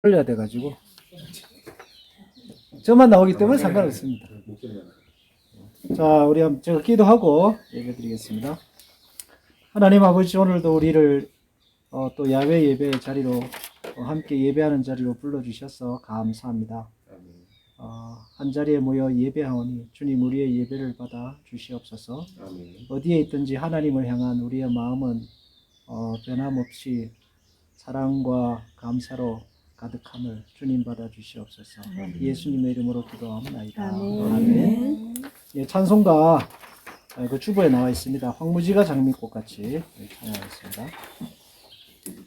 올려야 돼가지고 저만 나오기 때문에 상관없습니다. 자, 우리 한번 제가 기도하고 예배드리겠습니다. 하나님 아버지, 오늘도 우리를 또 야외 예배 자리로 함께 예배하는 자리로 불러주셔서 감사합니다. 한 자리에 모여 예배하오니 주님 우리의 예배를 받아 주시옵소서. 어디에 있든지 하나님을 향한 우리의 마음은 변함없이 사랑과 감사로 가득함을 주님 받아 주시옵소서. 예수님의 이름으로 기도합니다. 아멘. 예, 찬송가 그 주보에 나와 있습니다. 황무지가 장미꽃같이 찬양하겠습니다.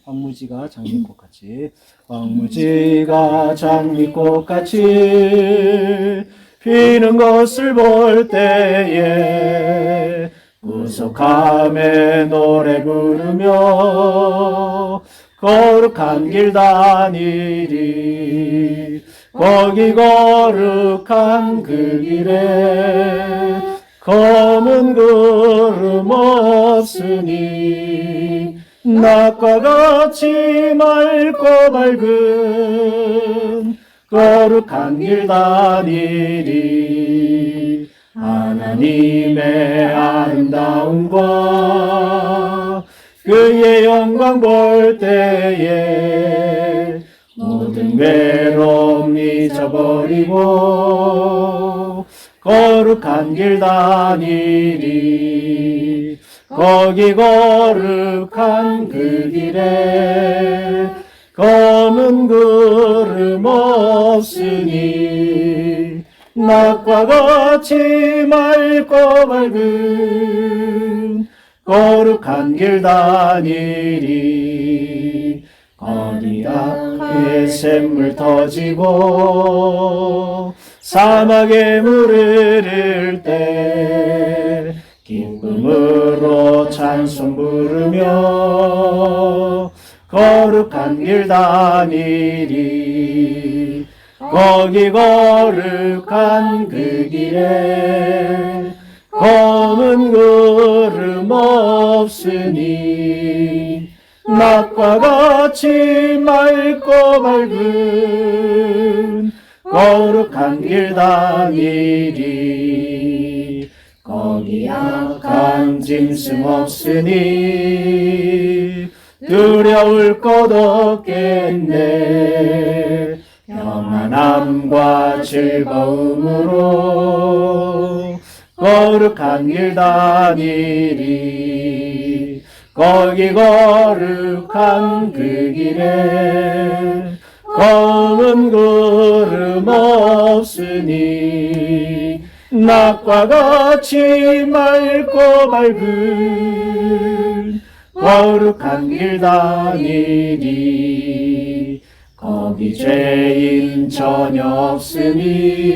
황무지가 장미꽃같이, 황무지가 장미꽃같이 피는 것을 볼 때에 구속함에 노래 부르며 거룩한 길 다니리. 거기 거룩한 그 길에 검은 구름 없으니 낮과 같이 맑고 밝은 거룩한 길 다니리. 하나님의 아름다움과 그의 영광 볼 때에 모든 외로움 잊어버리고 거룩한 길 다니리. 거기 거룩한 그 길에 검은 구름 없으니 낮과 같이 맑고 밝은 거룩한 길 다니리. 거기 앞에 샘물 터지고 사막에 물을 흐를 때 기쁨으로 찬송 부르며 거룩한 길 다니리. 거기 거룩한 그 길에 검은 구름 없으니 낮과 같이 맑고 밝은 거룩한 길 다니리. 거기 악한 짐승 없으니 두려울 것 없겠네. 평안함과 즐거움으로 거룩한 길 다니리. 거기 거룩한 그 길에 검은 구름 없으니 낮과 같이 맑고 밝은 거룩한 길 다니리. 거기 죄인 전혀 없으니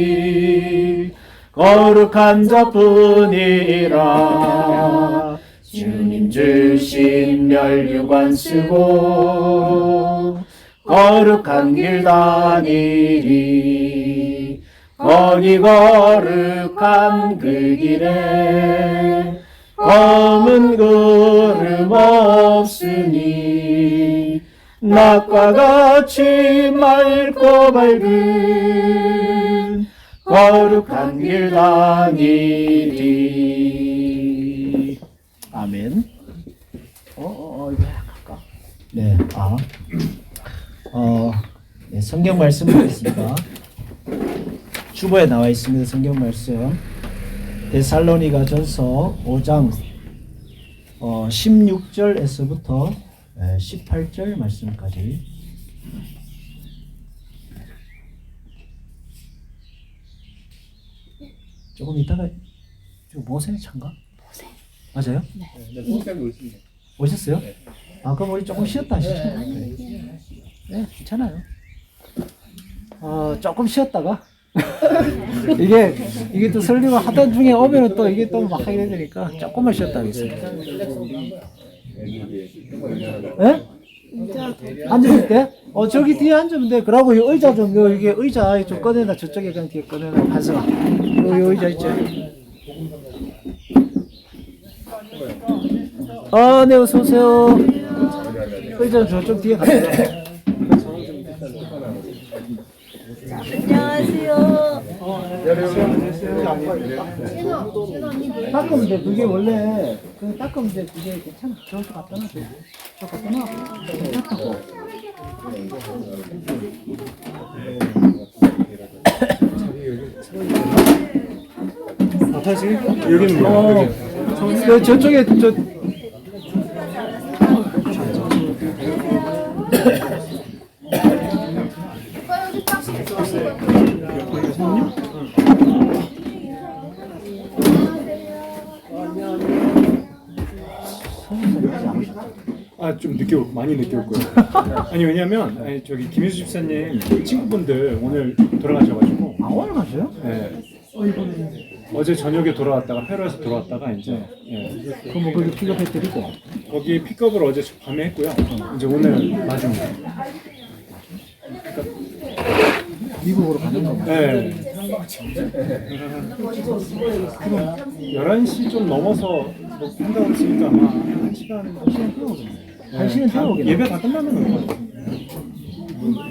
거룩한 자뿐이라. 주님 주신 멸류관 쓰고 거룩한 길 다니리. 거기 거룩한 그 길에 검은 구름 없으니 낮과 같이 맑고 밝은 거룩한 길 다니리. 아멘. 이거 할까? 네. 네, 성경 말씀 보겠습니다. 주보에 나와 있습니다. 성경 말씀. 데살로니가 전서 5장 16절에서부터 18절 말씀까지. 조금 이따가 모세 찬가? 모세. 맞아요? 네. 목사님 오십니다. 오셨어요? 네. 그럼 우리 조금 쉬었다 하시죠. 네, 괜찮아요. 조금 쉬었다가 이게 또 설교가 하던 중에 오면은 또 이게 또 막 하게 되니까 조금만 쉬었다 하겠습니다. 네? 앉을 때? 저기 뒤에 앉으면 돼. 그러고 이 의자 좀, 이게 의자 좀 꺼내놔. 저쪽에 그냥 뒤에 꺼내놔. 한승아. 요 의자 있죠? 네, 어서오세요. 의자 저쪽 뒤에 가세요. 안녕하세요. 닦으면 돼. 그게 원래 그 닦으면 돼. 그게 괜찮아. 저것도 갖다 놔. 저 갖다 놔. 닦고. 다시 여기는 뭐야? 저쪽에 저 좀 늦게 많이 늦게 올 거예요. 아니 왜냐면 저기 김혜수 집사님 친구분들 오늘 돌아가셔가지고. 오늘 가세요? 네. 어제 저녁에 돌아왔다가 페루에서 돌아왔다가 이제 그럼 뭐 거기 픽업해드리고. 거기 픽업을 어제 밤에 했고요. 이제 오늘 마지막. 미국으로 가는 건가? 네. 11시 좀 넘어서 뭐 한다고 했으니까 아마 1시간 끌어오겠네. 1시간 끌어오겠네. 예배 다 끝나면 올 것 같아요.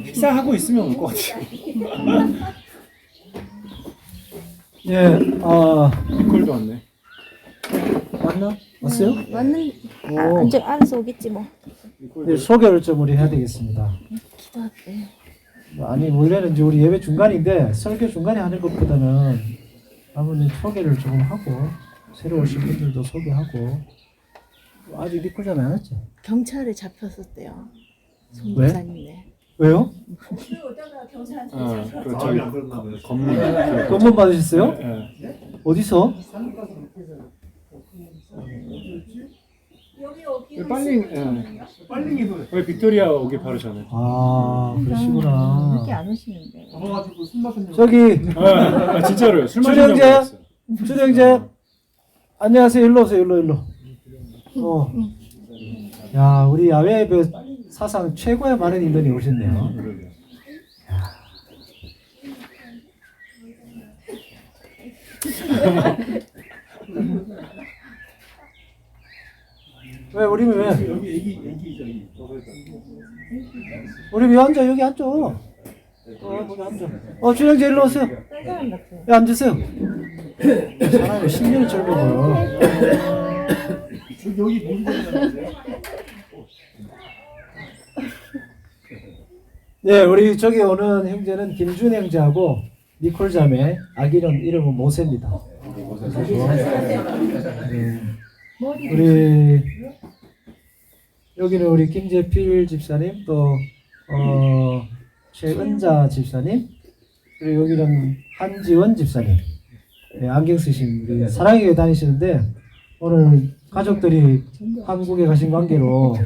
식사하고 있으면 올 것 같아요. 예, 니콜도 왔네. 왔나? 왔어요? 맞는 오. 이제 알아서 오겠지 뭐. 네, 소개를 좀 우리 해야 되겠습니다. 기도할게. 아니 원래는 이제 우리 예배 중간인데 설교 중간에 하는 것보다는 아버님 소개를 조금 하고 새로 오신 분들도 소개하고 아직 리콜 안 했지? 경찰에 잡혔었대요. 송 왜? 목사님네. 왜요? 그 저기 건물. 건문 받으셨어요? 네. 어디서? 빨리 왜 빅토리아 오기 바로 전에. 아 그러시구나. 이렇게 안 오시는데. 저기 진짜로요. 술 마시는 주령제, 거 봤어요. 주령제, 안녕하세요. 일로 오세요. 일로. 야 우리 야외 예배 사상 최고의 많은 인원이 오셨네요. 그러게요. 왜 우리 왜? 우리 왜 앉아? 여기 앉아. 거기 앉아. 주영재 일로 오세요. 야 앉으세요. 사람이 10년이 젊어 보여. 네, 우리 저기 오는 형제는 김준 형제하고 니콜 자매, 아기 이름은 모세입니다. 우리 여기는 우리 김재필 집사님 또 최은자 집사님 그리고 여기는 한지원 집사님 네, 안경 쓰신 우리 사랑의 교회 다니시는데 오늘 가족들이 한국에 가신 관계로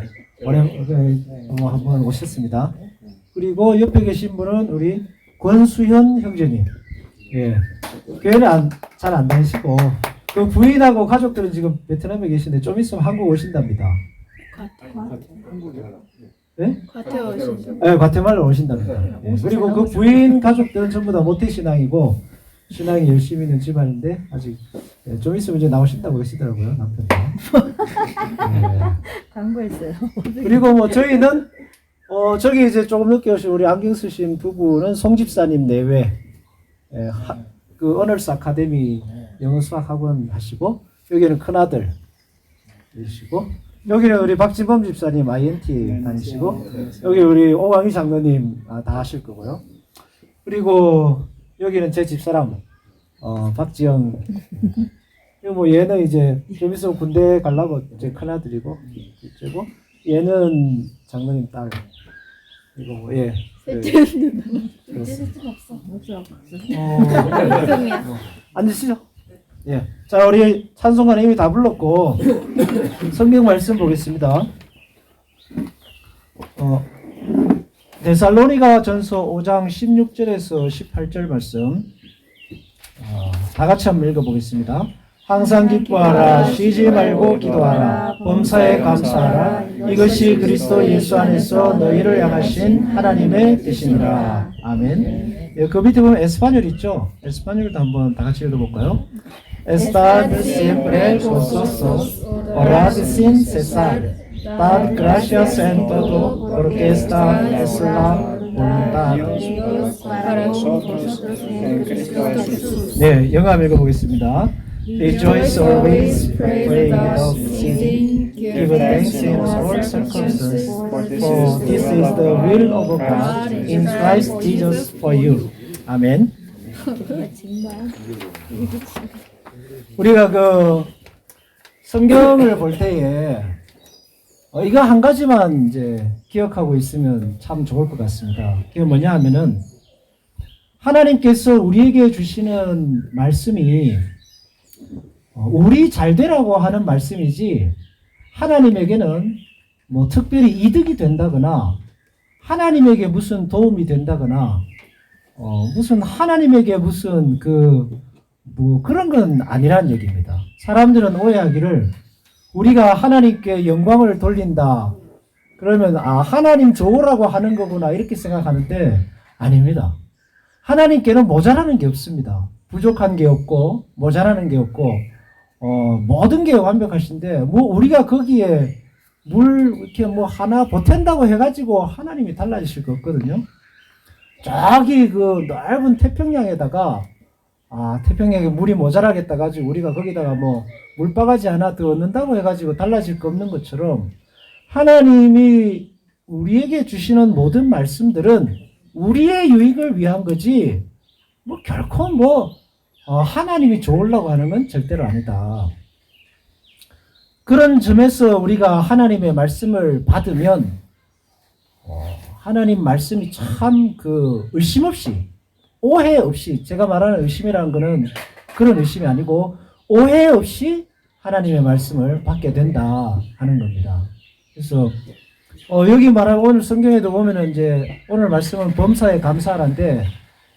오랜만에 한번 오셨습니다. 그리고 옆에 계신 분은 우리 권수현 형제님. 예, 교회는 잘 안 다니시고 그 부인하고 가족들은 지금 베트남에 계신데 좀 있으면 한국 오신답니다. 네? 네, 과테말라 오신답니다. 예, 그리고 그 부인 가족들은 전부 다 모태 신앙이고 신앙이 열심히 있는 집안인데 아직 좀 있으면 이제 나오신다고 그러시더라고요 남편도. 광고했어요. 그리고 뭐 저희는 저기 이제 조금 늦게 오신 우리 안경 쓰신 부부는 송 집사님 내외 그 어널스 아카데미 영어 수학 학원 하시고 여기는 큰아들 계시고 여기는 우리 박진범 집사님 INT 다니시고 여기 우리 오광희 장로님 다 하실 거고요. 그리고 여기는 제 집사람 박지영. 그리고 뭐 얘는 이제 좀 있으면 군대 가려고 이제 큰아들이고 이제고 얘는 장로님 딸. 이거 뭐 예. 셋째는 없어. 앉으시죠. 예. 자, 우리 찬송가는 이미 다 불렀고 성경 말씀 보겠습니다. 데살로니가 전서 5장 16절에서 18절 말씀 다 같이 한번 읽어보겠습니다. 항상 기뻐하라, 쉬지 말고 기도하라, 범사에 감사하라. 이것이 그리스도 예수 안에서 너희를 향하신 하나님의 뜻이니라. 아멘. 예, 그 밑에 보면 에스파뇰 있죠? 에스파뇰도 한번 다 같이 읽어볼까요? Estad siempre gozosos, orad sin cesar, dad gracias en todo, porque esta es la voluntad. Dios para con vosotros en Cristo Jesús. 네, 영감 읽어보겠습니다. Rejoice always, pray without ceasing, give thanks in all circumstances, for this is the will of God in Christ Jesus for you. 아멘. 정말 우리가 그 성경을 볼 때에 이거 한 가지만 이제 기억하고 있으면 참 좋을 것 같습니다. 그게 뭐냐 하면은 하나님께서 우리에게 주시는 말씀이 우리 잘 되라고 하는 말씀이지 하나님에게는 뭐 특별히 이득이 된다거나 하나님에게 무슨 도움이 된다거나 무슨 하나님에게 무슨 뭐 그런 건 아니란 얘기입니다. 사람들은 오해하기를 우리가 하나님께 영광을 돌린다 그러면 하나님 좋으라고 하는 거구나 이렇게 생각하는데 아닙니다. 하나님께는 모자라는 게 없습니다. 부족한 게 없고 모자라는 게 없고 모든 게 완벽하신데 뭐 우리가 거기에 이렇게 뭐 하나 보탠다고 해가지고 하나님이 달라지실 거 없거든요. 저기 그 넓은 태평양에다가 태평양에 물이 모자라겠다 가지고 우리가 거기다가 뭐 물바가지 하나 더 얻는다고 해가지고 달라질 거 없는 것처럼 하나님이 우리에게 주시는 모든 말씀들은 우리의 유익을 위한 거지 뭐 결코 하나님이 좋으려고 하는 건 절대로 아니다. 그런 점에서 우리가 하나님의 말씀을 받으면 하나님 말씀이 참 의심 없이 오해 없이 제가 말하는 의심이라는 거는 그런 의심이 아니고 오해 없이 하나님의 말씀을 받게 된다 하는 겁니다. 그래서 여기 말하는 오늘 성경에도 보면은 이제 오늘 말씀은 범사에 감사하라는데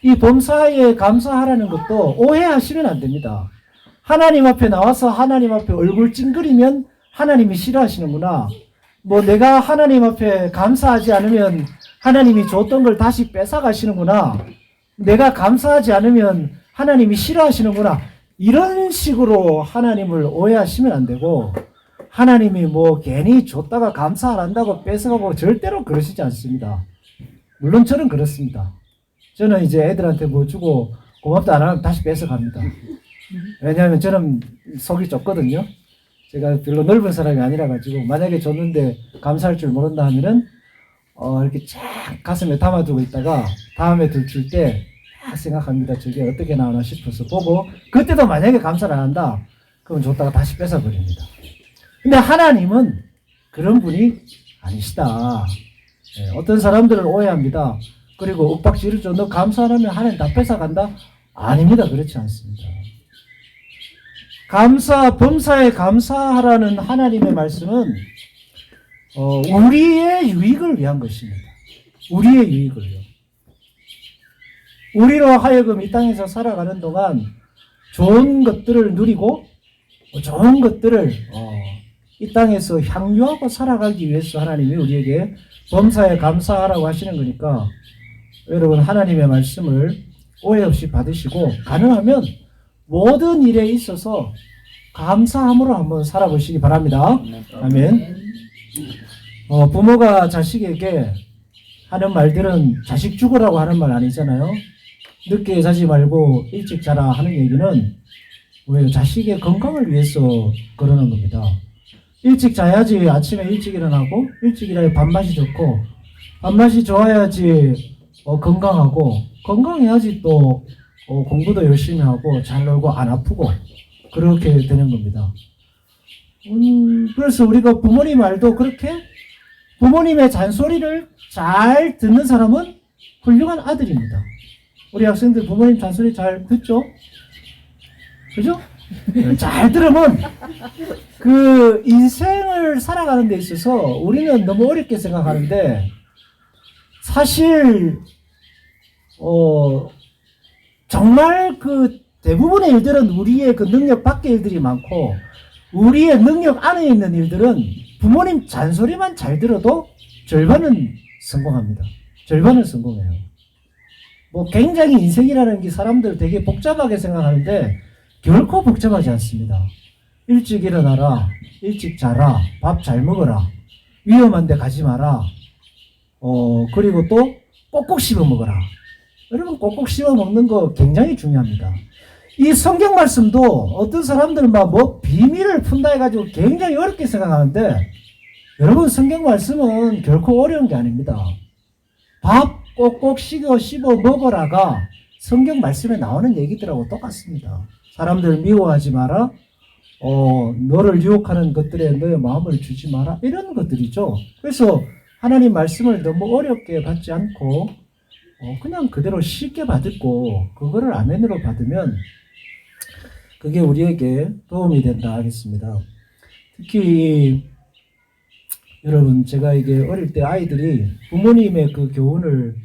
이 범사에 감사하라는 것도 오해하시면 안 됩니다. 하나님 앞에 나와서 하나님 앞에 얼굴 찡그리면 하나님이 싫어하시는구나. 뭐 내가 하나님 앞에 감사하지 않으면 하나님이 줬던 걸 다시 뺏어가시는구나. 내가 감사하지 않으면 하나님이 싫어하시는구나. 이런 식으로 하나님을 오해하시면 안 되고 하나님이 뭐 괜히 줬다가 감사 안 한다고 뺏어가고 절대로 그러시지 않습니다. 물론 저는 그렇습니다. 저는 이제 애들한테 뭐 주고 고맙다 안 하면 다시 뺏어갑니다. 왜냐하면 저는 속이 좁거든요. 제가 별로 넓은 사람이 아니라 가지고 만약에 줬는데 감사할 줄 모른다 하면은 이렇게 쫙 가슴에 담아두고 있다가 다음에 줄 때 딱 생각합니다. 저게 어떻게 나오나 싶어서 보고 그때도 만약에 감사를 안 한다 그럼 줬다가 다시 뺏어버립니다. 근데 하나님은 그런 분이 아니시다. 어떤 사람들은 오해합니다. 그리고 윽박지르죠. 너 감사 안 하면 하나님 다 뺏어간다? 아닙니다. 그렇지 않습니다. 범사에 감사하라는 하나님의 말씀은 우리의 유익을 위한 것입니다. 우리의 유익을요. 우리로 하여금 이 땅에서 살아가는 동안 좋은 것들을 누리고 좋은 것들을 이 땅에서 향유하고 살아가기 위해서 하나님이 우리에게 범사에 감사하라고 하시는 거니까 여러분 하나님의 말씀을 오해 없이 받으시고 가능하면 모든 일에 있어서 감사함으로 한번 살아보시기 바랍니다. 아멘. 부모가 자식에게 하는 말들은 자식 죽으라고 하는 말 아니잖아요. 늦게 자지 말고 일찍 자라 하는 얘기는 왜 자식의 건강을 위해서 그러는 겁니다. 일찍 자야지 아침에 일찍 일어나고 일찍 일어야 밥맛이 좋고 밥맛이 좋아야지 건강하고 건강해야지 또 공부도 열심히 하고 잘 놀고 안 아프고 그렇게 되는 겁니다. 그래서 우리가 부모님 말도 그렇게 부모님의 잔소리를 잘 듣는 사람은 훌륭한 아들입니다. 우리 학생들 부모님 잔소리 잘 듣죠? 그죠? 잘 들으면 그 인생을 살아가는 데 있어서 우리는 너무 어렵게 생각하는데 사실 정말 그 대부분의 일들은 우리의 그 능력 밖의 일들이 많고 우리의 능력 안에 있는 일들은 부모님 잔소리만 잘 들어도 절반은 성공합니다. 절반은 성공해요. 뭐 굉장히 인생이라는 게 사람들 되게 복잡하게 생각하는데 결코 복잡하지 않습니다. 일찍 일어나라, 일찍 자라, 밥 잘 먹어라, 위험한 데 가지 마라, 그리고 또 꼭꼭 씹어 먹어라. 여러분 꼭꼭 씹어 먹는 거 굉장히 중요합니다. 이 성경 말씀도 어떤 사람들은 막 뭐 비밀을 푼다 해가지고 굉장히 어렵게 생각하는데 여러분 성경 말씀은 결코 어려운 게 아닙니다. 밥 꼭꼭 씹어 먹어라가 성경 말씀에 나오는 얘기들하고 똑같습니다. 사람들 미워하지 마라. 너를 유혹하는 것들에 너의 마음을 주지 마라. 이런 것들이죠. 그래서 하나님 말씀을 너무 어렵게 받지 않고 그냥 그대로 쉽게 받고 그거를 아멘으로 받으면 그게 우리에게 도움이 된다 하겠습니다. 특히 여러분 제가 이게 어릴 때 아이들이 부모님의 그 교훈을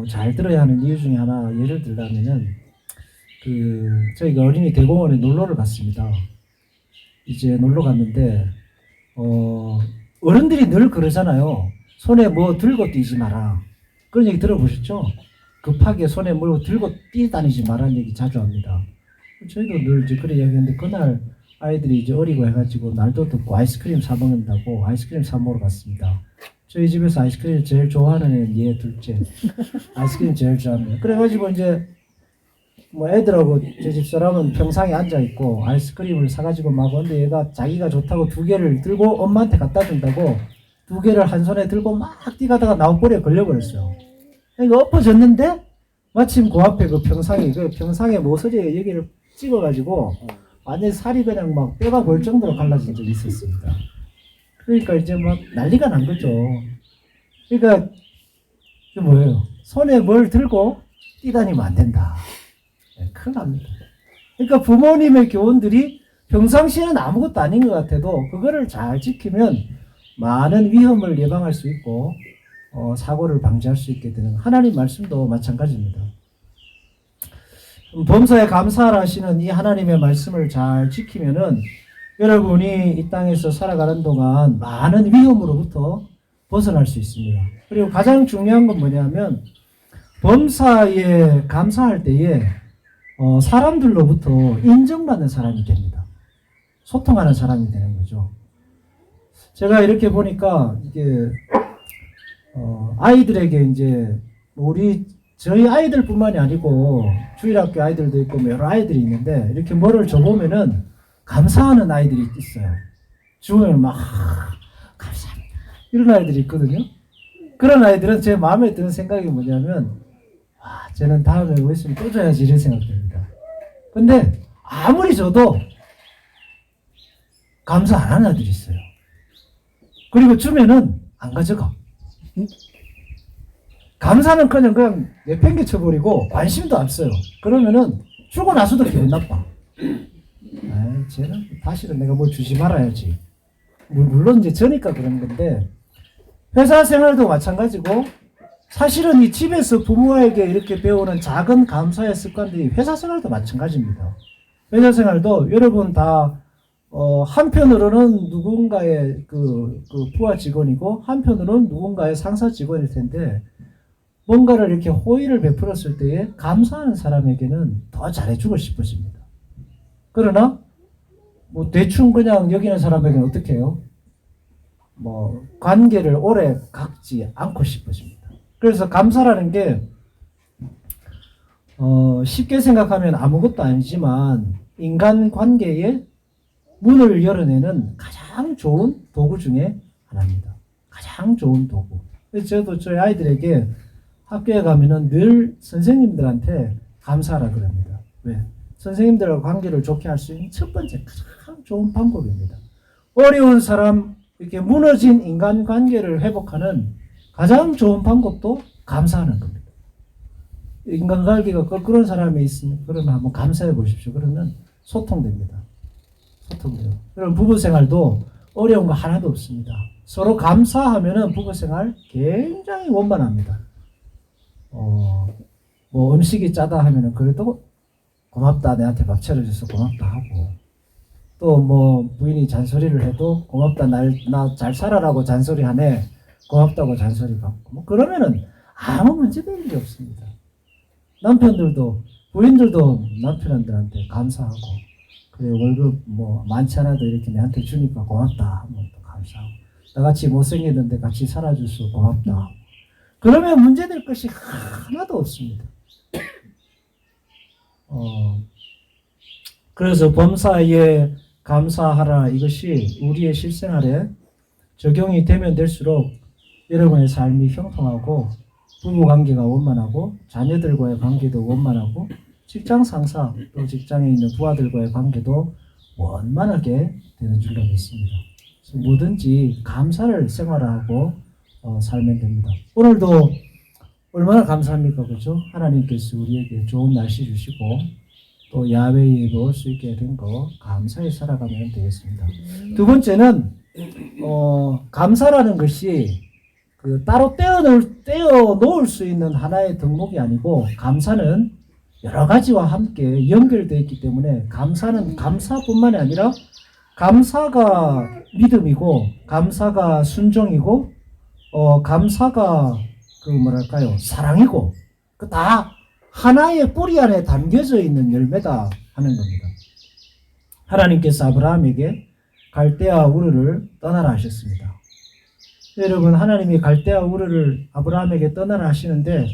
잘 들어야 하는 이유 중에 하나 예를 들자면은 저희가 어린이 대공원에 놀러를 갔습니다. 이제 놀러 갔는데 어른들이 늘 그러잖아요. 손에 뭐 들고 뛰지 마라. 그런 얘기 들어보셨죠? 급하게 손에 뭘 들고 뛰다니지 말라는 얘기 자주 합니다. 저희도 늘 이제 그런 얘기 했는데 그날 아이들이 이제 어리고 해가지고 날도 덥고 아이스크림 사 먹는다고 아이스크림 사 먹으러 갔습니다. 저희 집에서 아이스크림 제일 좋아하는 애는 얘 둘째. 아이스크림 제일 좋아합니다. 그래가지고 이제 뭐 애들하고 제 집사람은 평상에 앉아있고 아이스크림을 사가지고 막 오는데 얘가 자기가 좋다고 2개를 들고 엄마한테 갖다 준다고 2개를 한 손에 들고 막 뛰가다가 나무뿌리에 걸려버렸어요. 그러니까 엎어졌는데 마침 그 앞에 그 평상에 모서리에 여기를 찍어가지고 완전히 살이 그냥 막 뼈가 보일 정도로 갈라진 적이 있었습니다. 그러니까 이제 막 난리가 난 거죠. 그러니까 이게 뭐예요? 손에 뭘 들고 뛰다니면 안 된다. 네, 큰일 납니다. 그러니까 부모님의 교훈들이 평상시에는 아무것도 아닌 것 같아도 그거를 잘 지키면 많은 위험을 예방할 수 있고 사고를 방지할 수 있게 되는 하나님 말씀도 마찬가지입니다. 범사에 감사하라 하시는 이 하나님의 말씀을 잘 지키면은 여러분이 이 땅에서 살아가는 동안 많은 위험으로부터 벗어날 수 있습니다. 그리고 가장 중요한 건 뭐냐면 범사에 감사할 때에 사람들로부터 인정받는 사람이 됩니다. 소통하는 사람이 되는 거죠. 제가 이렇게 보니까 이게 아이들에게 이제 저희 아이들뿐만이 아니고 주일학교 아이들도 있고 여러 아이들이 있는데 이렇게 뭐를 줘보면은 감사하는 아이들이 있어요. 주면 막 감사합니다 이런 아이들이 있거든요. 그런 아이들은 제 마음에 드는 생각이 뭐냐면 쟤는 다음에 뭐 있으면 또 줘야지 이런 생각 듭니다. 근데 아무리 줘도 감사 안 하는 아이들이 있어요. 그리고 주면은 안 가져가. 감사는커녕 그냥 내팽개쳐버리고 관심도 안 써요. 그러면은 주고 나서도 기분 나빠. 쟤는 다시는 내가 뭐 주지 말아야지. 물론 이제 저니까 그런 건데 회사 생활도 마찬가지고 사실은 이 집에서 부모에게 이렇게 배우는 작은 감사의 습관들이 회사 생활도 마찬가지입니다. 회사 생활도 여러분 다 한편으로는 누군가의 그 부하 직원이고 한편으로는 누군가의 상사 직원일 텐데 뭔가를 이렇게 호의를 베풀었을 때에 감사하는 사람에게는 더 잘해주고 싶어집니다. 그러나 뭐 대충 그냥 여기는 사람에게는 어떻게 해요? 뭐 관계를 오래 갖지 않고 싶어집니다. 그래서 감사라는 게 쉽게 생각하면 아무것도 아니지만 인간관계에 문을 열어내는 가장 좋은 도구 중에 하나입니다. 가장 좋은 도구. 그래서 저도 저희 아이들에게 학교에 가면은 늘 선생님들한테 감사하라 그럽니다. 왜? 선생님들과 관계를 좋게 할 수 있는 첫 번째 가장 좋은 방법입니다. 어려운 사람, 이렇게 무너진 인간관계를 회복하는 가장 좋은 방법도 감사하는 겁니다. 인간관계가 껄끄러운 사람이 있으면 그러면 한번 감사해 보십시오. 그러면 소통됩니다. 소통돼요. 그럼 부부생활도 어려운 거 하나도 없습니다. 서로 감사하면은 부부생활 굉장히 원만합니다. 뭐 음식이 짜다 하면은 그래도 고맙다, 내한테 밥 차려줘서 고맙다 하고, 또 뭐 부인이 잔소리를 해도 고맙다, 나 잘 살아라고 잔소리하네, 고맙다고 잔소리 받고, 뭐 그러면은 아무 문제될 일이 없습니다. 남편들도 부인들도 남편들한테 감사하고, 그래 월급 뭐 많지 않아도 이렇게 내한테 주니까 고맙다 하면 또 감사하고, 나같이 못생겼는데 같이 살아줘서 고맙다. 그러면 문제될 것이 하나도 없습니다. 그래서 범사에 감사하라, 이것이 우리의 실생활에 적용이 되면 될수록 여러분의 삶이 형통하고 부부관계가 원만하고 자녀들과의 관계도 원만하고 직장 상사 또 직장에 있는 부하들과의 관계도 원만하게 되는 줄로 믿습니다. 그래서 뭐든지 감사를 생활하고 살면 됩니다. 오늘도 얼마나 감사합니까, 그죠? 하나님께서 우리에게 좋은 날씨 주시고 또 야외에 올 수 있게 된 거 감사히 살아가면 되겠습니다. 두 번째는 감사라는 것이 그 따로 떼어 놓을 수 있는 하나의 덕목이 아니고, 감사는 여러 가지와 함께 연결되어 있기 때문에 감사는 감사뿐만이 아니라 감사가 믿음이고 감사가 순종이고 감사가 그 뭐랄까요, 사랑이고, 그 다 하나의 뿌리 안에 담겨져 있는 열매다 하는 겁니다. 하나님께서 아브라함에게 갈대아 우르를 떠나라 하셨습니다. 여러분, 하나님이 갈대아 우르를 아브라함에게 떠나라 하시는데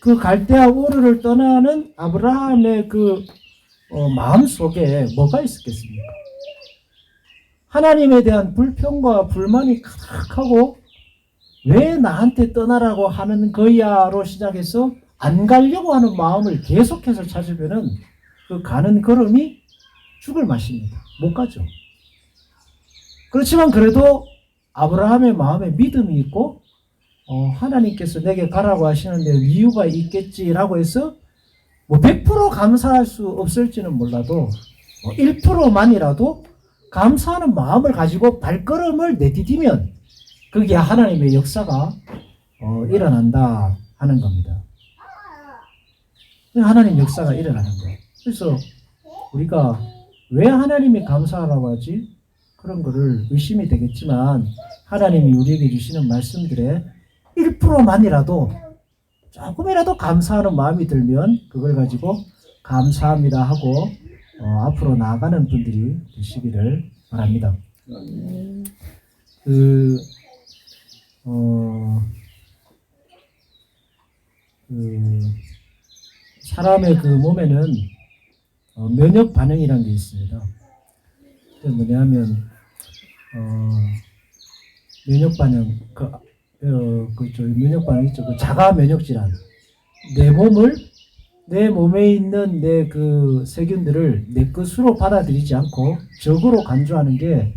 그 갈대아 우르를 떠나는 아브라함의 그 마음 속에 뭐가 있었겠습니까? 하나님에 대한 불평과 불만이 가득하고, 왜 나한테 떠나라고 하는 거야로 시작해서 안 가려고 하는 마음을 계속해서 찾으면은 그 가는 걸음이 죽을 맛입니다. 못 가죠. 그렇지만 그래도 아브라함의 마음에 믿음이 있고 하나님께서 내게 가라고 하시는데 이유가 있겠지라고 해서 뭐 100% 감사할 수 없을지는 몰라도 1%만이라도 감사하는 마음을 가지고 발걸음을 내디디면 거기에 하나님의 역사가 일어난다 하는 겁니다. 하나님 역사가 일어나는 거예요. 그래서 우리가 왜 하나님이 감사하라고 하지? 그런 거를 의심이 되겠지만, 하나님이 우리에게 주시는 말씀들에 1%만이라도 조금이라도 감사하는 마음이 들면 그걸 가지고 감사합니다 하고 앞으로 나아가는 분들이 되시기를 바랍니다. 사람의 그 몸에는 면역 반응이라는 게 있습니다. 그게 뭐냐면 면역 반응, 면역 반응 있죠. 그 자가 면역 질환. 내 몸에 있는 내 그 세균들을 내 것으로 받아들이지 않고 적으로 간주하는 게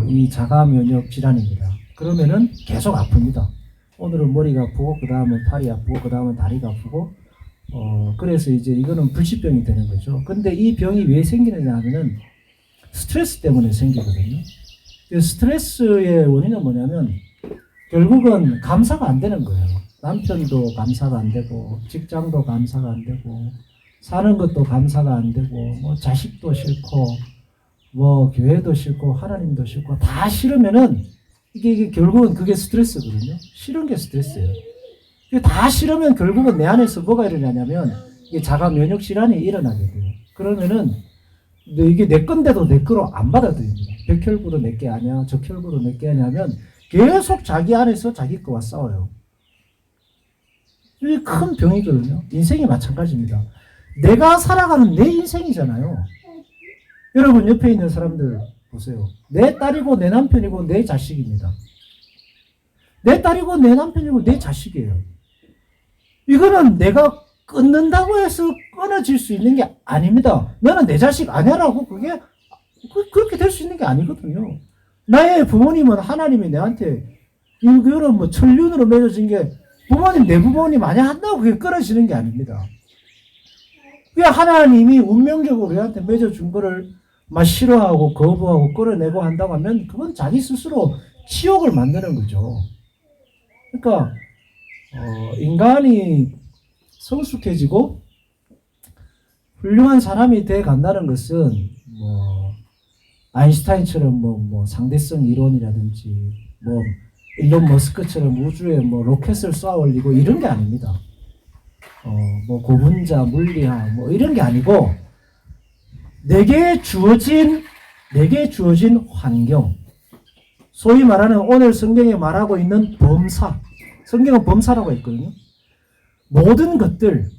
이 자가 면역 질환입니다. 그러면은 계속 아픕니다. 오늘은 머리가 아프고, 그 다음은 팔이 아프고, 그 다음은 다리가 아프고, 그래서 이제 이거는 불치병이 되는 거죠. 근데 이 병이 왜 생기느냐 하면은 스트레스 때문에 생기거든요. 스트레스의 원인은 뭐냐면 결국은 감사가 안 되는 거예요. 남편도 감사가 안 되고, 직장도 감사가 안 되고, 사는 것도 감사가 안 되고, 뭐 자식도 싫고, 뭐 교회도 싫고, 하나님도 싫고, 다 싫으면은 이게 결국은 그게 스트레스거든요. 싫은 게 스트레스예요. 이게 다 싫으면 결국은 내 안에서 뭐가 일어나냐면 이게 자가 면역 질환이 일어나게 돼요. 그러면은 이게 내 건데도 내 거로 안 받아들입니다. 백혈구도 내 게 아니야, 적혈구도 내 게 아니냐면 계속 자기 안에서 자기 거와 싸워요. 이게 큰 병이거든요. 인생이 마찬가지입니다. 내가 살아가는 내 인생이잖아요. 여러분 옆에 있는 사람들 보세요. 내 딸이고 내 남편이고 내 자식입니다. 내 딸이고 내 남편이고 내 자식이에요. 이거는 내가 끊는다고 해서 끊어질 수 있는 게 아닙니다. 너는 내 자식 아니라고 그게 그렇게 될 수 있는 게 아니거든요. 나의 부모님은 하나님이 내한테 이거는 뭐 천륜으로 맺어진 게 부모님 내 부모님 아니야 한다고 그게 끊어지는 게 아닙니다. 그게 하나님이 운명적으로 우리한테 맺어준 거를 막 싫어하고 거부하고 끌어내고 한다고 하면 그건 자기 스스로 치욕을 만드는 거죠. 그러니까 인간이 성숙해지고 훌륭한 사람이 돼 간다는 것은 뭐 아인슈타인처럼 뭐 상대성 이론이라든지 뭐 일론 머스크처럼 우주에 뭐 로켓을 쏘아 올리고 이런 게 아닙니다. 뭐 고분자 물리학 뭐 이런 게 아니고 내게 주어진 환경 소위 말하는 오늘 성경에 말하고 있는 범사. 성경은 범사라고 했거든요. 모든 것들,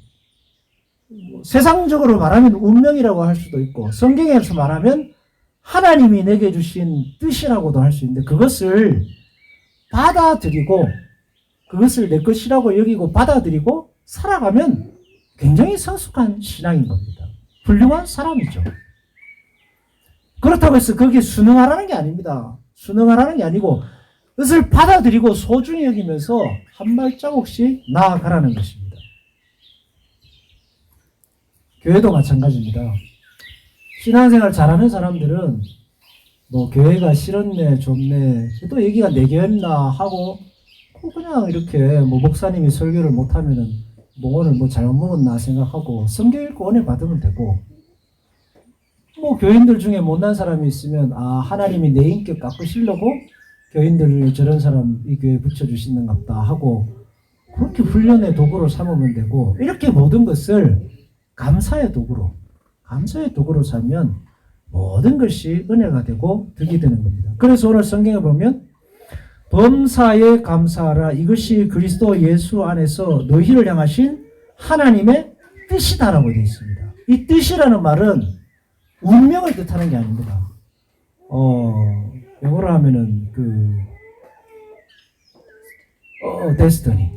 세상적으로 말하면 운명이라고 할 수도 있고, 성경에서 말하면 하나님이 내게 주신 뜻이라고도 할 수 있는데, 그것을 받아들이고, 그것을 내 것이라고 여기고 받아들이고 살아가면 굉장히 성숙한 신앙인 겁니다. 훌륭한 사람이죠. 그렇다고 해서 거기에 순응하라는 게 아닙니다. 순응하라는 게 아니고 그것을 받아들이고 소중히 여기면서 한 발자국씩 나아가라는 것입니다. 교회도 마찬가지입니다. 신앙생활 잘하는 사람들은 뭐 교회가 싫었네 좋네 또 여기가 내 교회였나 하고 그냥 이렇게 뭐 목사님이 설교를 못하면은 뭐 오늘 뭐 잘못 먹었나 생각하고 성경 읽고 은혜 받으면 되고, 뭐 교인들 중에 못난 사람이 있으면 아 하나님이 내 인격 깎으시려고 교인들을 저런 사람 이 교회에 붙여주시는갑다 하고 그렇게 훈련의 도구로 삼으면 되고, 이렇게 모든 것을 감사의 도구로 살면 모든 것이 은혜가 되고 득이 되는 겁니다. 그래서 오늘 성경에 보면 범사에 감사하라. 이것이 그리스도 예수 안에서 너희를 향하신 하나님의 뜻이다라고 되어 있습니다. 이 뜻이라는 말은 운명을 뜻하는 게 아닙니다. 영어로 하면은 destiny.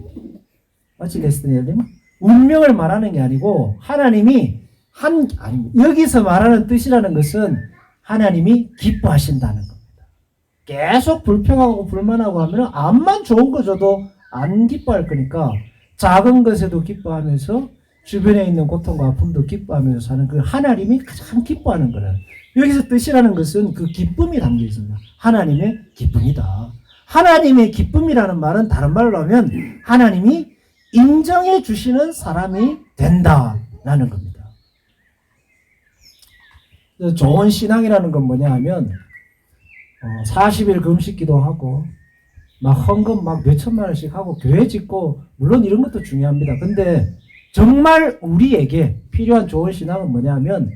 맞지? destiny. 운명을 말하는 게 아니고 하나님이 여기서 말하는 뜻이라는 것은 하나님이 기뻐하신다는 겁니다. 계속 불평하고 불만하고 하면 암만 좋은 거 줘도 안 기뻐할 거니까 작은 것에도 기뻐하면서 주변에 있는 고통과 아픔도 기뻐하면서 사는 그 하나님이 가장 기뻐하는 거는, 여기서 뜻이라는 것은 그 기쁨이 담겨 있습니다. 하나님의 기쁨이다. 하나님의 기쁨이라는 말은 다른 말로 하면 하나님이 인정해 주시는 사람이 된다라는 겁니다. 좋은 신앙이라는 건 뭐냐 하면 40일 금식기도 하고 막 헌금 막 몇천만 원씩 하고 교회 짓고, 물론 이런 것도 중요합니다. 근데 정말 우리에게 필요한 좋은 신앙은 뭐냐 하면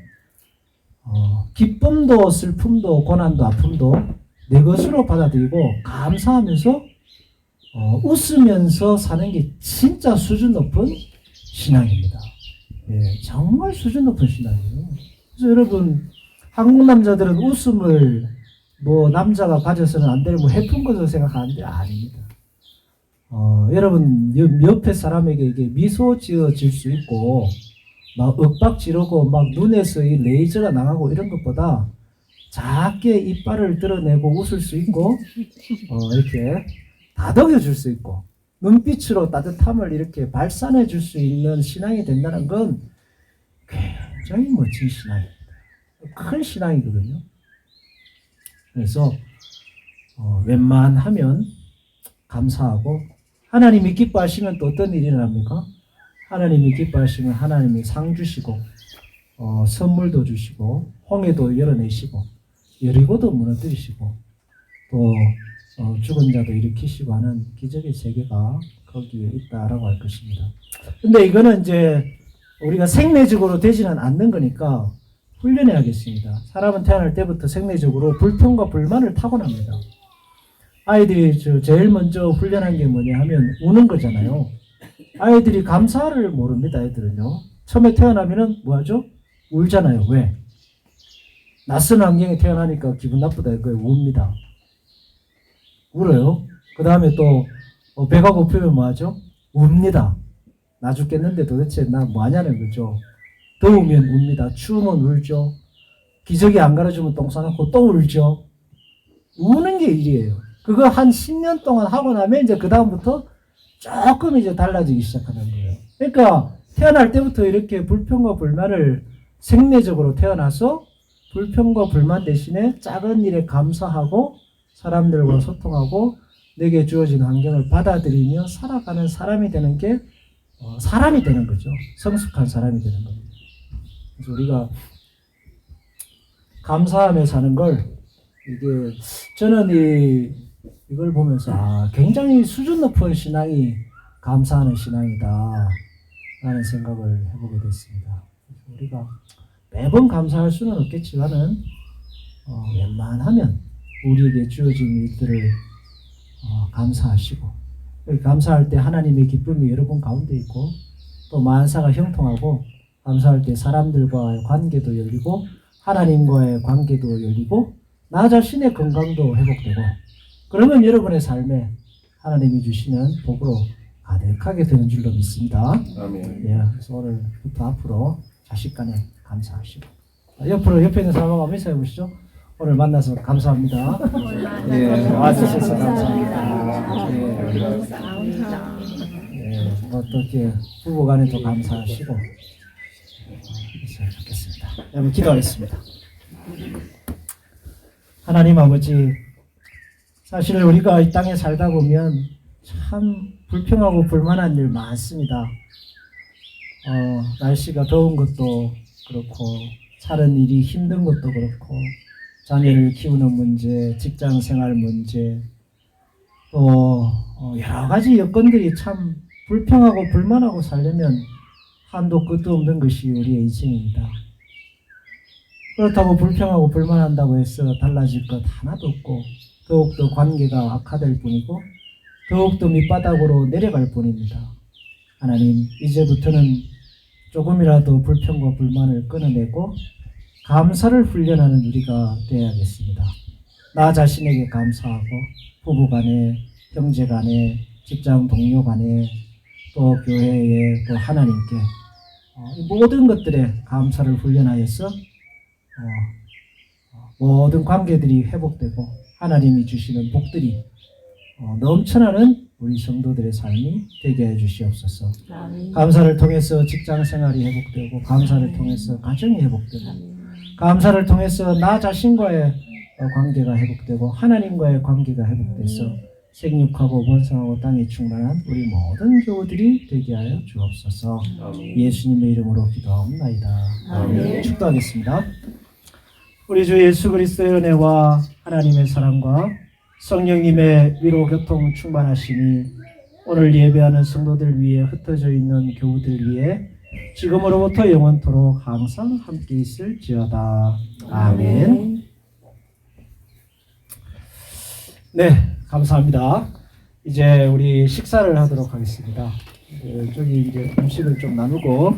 기쁨도 슬픔도 고난도 아픔도 내 것으로 받아들이고 감사하면서 웃으면서 사는 게 진짜 수준 높은 신앙입니다. 예, 정말 수준 높은 신앙이에요. 그래서 여러분, 한국 남자들은 웃음을 뭐 남자가 가져서는 안 되는 뭐 해픈 것으로 생각하는데 아닙니다. 여러분 옆에 사람에게 이게 미소 지어질 수 있고 막 윽박 지르고 막 눈에서 이 레이저가 나가고 이런 것보다 작게 이빨을 드러내고 웃을 수 있고 이렇게 다독여 줄 수 있고 눈빛으로 따뜻함을 이렇게 발산해 줄 수 있는 신앙이 된다는 건 굉장히 멋진 신앙입니다. 큰 신앙이거든요. 그래서 웬만하면 감사하고, 하나님이 기뻐하시면 또 어떤 일이 일어납니까? 하나님이 기뻐하시면 하나님이 상 주시고 선물도 주시고 홍해도 열어내시고 여리고도 무너뜨리시고 또 죽은 자도 일으키시고 하는 기적의 세계가 거기에 있다라고 할 것입니다. 근데 이거는 이제 우리가 생리적으로 되지는 않는 거니까 훈련해야겠습니다. 사람은 태어날 때부터 생리적으로 불평과 불만을 타고납니다. 아이들이 제일 먼저 훈련한 게 뭐냐 하면 우는 거잖아요. 아이들이 감사를 모릅니다. 애들은요. 처음에 태어나면은 뭐하죠? 울잖아요. 왜? 낯선 환경에 태어나니까 기분 나쁘다 이거에 웁니다. 울어요. 그 다음에 또 배가 고프면 뭐하죠? 웁니다. 나 죽겠는데 도대체 나 뭐하냐는 거죠. 더우면 웁니다. 추우면 울죠. 기저귀 안 갈아주면 똥 싸놓고 또 울죠. 우는 게 일이에요. 그거 한 10년 동안 하고 나면 이제 그 다음부터 조금 이제 달라지기 시작하는 거예요. 그러니까 태어날 때부터 이렇게 불평과 불만을 생리적으로 태어나서 불평과 불만 대신에 작은 일에 감사하고 사람들과 소통하고 내게 주어진 환경을 받아들이며 살아가는 사람이 되는 게 사람이 되는 거죠. 성숙한 사람이 되는 겁니다. 그래서 우리가 감사하며 사는 걸, 이게 저는 이걸 보면서 굉장히 수준 높은 신앙이 감사하는 신앙이다 라는 생각을 해보게 됐습니다. 우리가 매번 감사할 수는 없겠지만은 웬만하면 우리에게 주어진 일들을 감사하시고, 감사할 때 하나님의 기쁨이 여러분 가운데 있고, 또 만사가 형통하고, 감사할 때 사람들과의 관계도 열리고, 하나님과의 관계도 열리고, 나 자신의 건강도 회복되고, 그러면 여러분의 삶에 하나님이 주시는 복으로 가득하게 되는 줄로 믿습니다. 아멘. 예, 그래서 오늘부터 앞으로 자식 간에 감사하시고, 옆에 있는 사람하고 인사해 보시죠. 오늘 만나서 감사합니다. 예, 와주셔서 감사합니다. 예, 어떻게 부부 간에도 감사하시고, 있으면 좋겠습니다. 여러분 기도하겠습니다. 하나님 아버지, 사실 우리가 이 땅에 살다 보면 참 불평하고 불만한 일 많습니다. 날씨가 더운 것도 그렇고, 사는 일이 힘든 것도 그렇고, 자녀를 키우는 문제, 직장 생활 문제, 또 여러 가지 여건들이 참 불평하고 불만하고 살려면 한도 끝도 없는 것이 우리의 인생입니다. 그렇다고 불평하고 불만한다고 해서 달라질 것 하나도 없고, 더욱더 관계가 악화될 뿐이고, 더욱더 밑바닥으로 내려갈 뿐입니다. 하나님, 이제부터는 조금이라도 불평과 불만을 끊어내고 감사를 훈련하는 우리가 되어야겠습니다. 나 자신에게 감사하고, 부부 간에, 형제 간에, 직장 동료 간에, 또 교회에, 또 하나님께 모든 것들에 감사를 훈련하여서 모든 관계들이 회복되고 하나님이 주시는 복들이 넘쳐나는 우리 성도들의 삶이 되게 해 주시옵소서. 감사를 통해서 직장 생활이 회복되고, 감사를 통해서 가정이 회복되고, 감사를 통해서 나 자신과의 관계가 회복되고, 하나님과의 관계가 회복돼서 생육하고 번성하고 땅에 충만한 우리 모든 교우들이 되게 하여 주옵소서. 예수님의 이름으로 기도하옵나이다. 아멘. 축도하겠습니다. 우리 주 예수 그리스도의 은혜와 하나님의 사랑과 성령님의 위로 교통 충만하시니 오늘 예배하는 성도들 위에 흩어져 있는 교우들 위에 지금으로부터 영원토록 항상 함께 있을지어다. 아멘. 네, 감사합니다. 이제 우리 식사를 하도록 하겠습니다. 저기 이제 음식을 좀 나누고